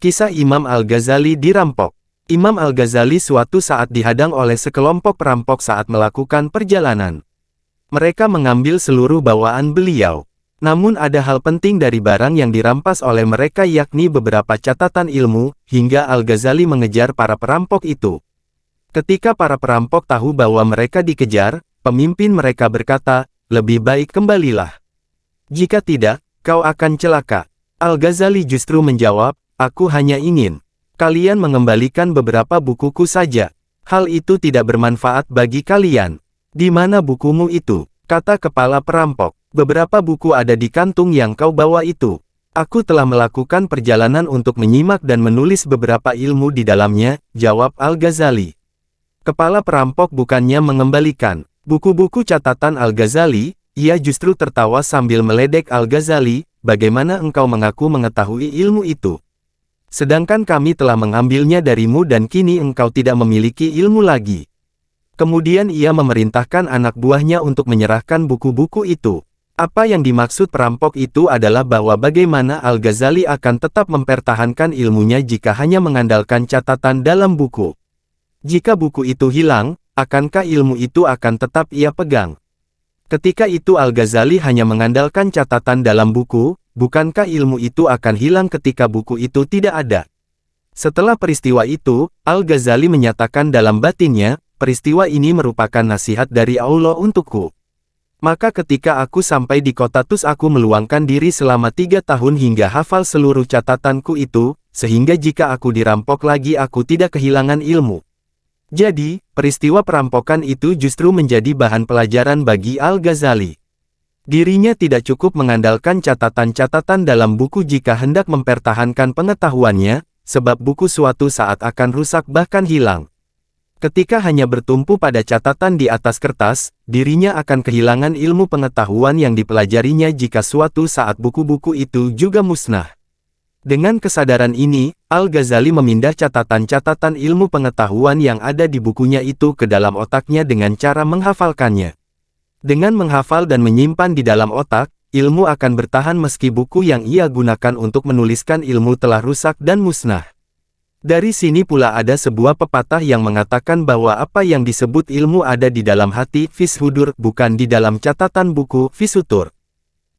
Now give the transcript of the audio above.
Kisah Imam Al-Ghazali dirampok. Imam Al-Ghazali suatu saat dihadang oleh sekelompok perampok saat melakukan perjalanan. Mereka mengambil seluruh bawaan beliau. Namun ada hal penting dari barang yang dirampas oleh mereka, yakni beberapa catatan ilmu, hingga Al-Ghazali mengejar para perampok itu. Ketika para perampok tahu bahwa mereka dikejar, pemimpin mereka berkata, "Lebih baik kembalilah. Jika tidak, kau akan celaka." Al-Ghazali justru menjawab, "Aku hanya ingin kalian mengembalikan beberapa bukuku saja. Hal itu tidak bermanfaat bagi kalian." "Di mana bukumu itu?" kata kepala perampok. "Beberapa buku ada di kantung yang kau bawa itu. Aku telah melakukan perjalanan untuk menyimak dan menulis beberapa ilmu di dalamnya," jawab Al-Ghazali. Kepala perampok bukannya mengembalikan buku-buku catatan Al-Ghazali, ia justru tertawa sambil meledek Al-Ghazali, "Bagaimana engkau mengaku mengetahui ilmu itu? Sedangkan kami telah mengambilnya darimu dan kini engkau tidak memiliki ilmu lagi." Kemudian ia memerintahkan anak buahnya untuk menyerahkan buku-buku itu. Apa yang dimaksud perampok itu adalah bahwa bagaimana Al-Ghazali akan tetap mempertahankan ilmunya jika hanya mengandalkan catatan dalam buku. Jika buku itu hilang, akankah ilmu itu akan tetap ia pegang? Ketika itu Al-Ghazali hanya mengandalkan catatan dalam buku, bukankah ilmu itu akan hilang ketika buku itu tidak ada? Setelah peristiwa itu, Al-Ghazali menyatakan dalam batinnya, "Peristiwa ini merupakan nasihat dari Allah untukku. Maka ketika aku sampai di kota Tus, aku meluangkan diri selama 3 tahun hingga hafal seluruh catatanku itu, sehingga jika aku dirampok lagi aku tidak kehilangan ilmu." Jadi, peristiwa perampokan itu justru menjadi bahan pelajaran bagi Al-Ghazali. Dirinya tidak cukup mengandalkan catatan-catatan dalam buku jika hendak mempertahankan pengetahuannya, sebab buku suatu saat akan rusak bahkan hilang. Ketika hanya bertumpu pada catatan di atas kertas, dirinya akan kehilangan ilmu pengetahuan yang dipelajarinya jika suatu saat buku-buku itu juga musnah. Dengan kesadaran ini, Al-Ghazali memindah catatan-catatan ilmu pengetahuan yang ada di bukunya itu ke dalam otaknya dengan cara menghafalkannya. Dengan menghafal dan menyimpan di dalam otak, ilmu akan bertahan meski buku yang ia gunakan untuk menuliskan ilmu telah rusak dan musnah. Dari sini pula ada sebuah pepatah yang mengatakan bahwa apa yang disebut ilmu ada di dalam hati, fishudur, bukan di dalam catatan buku, fisutur.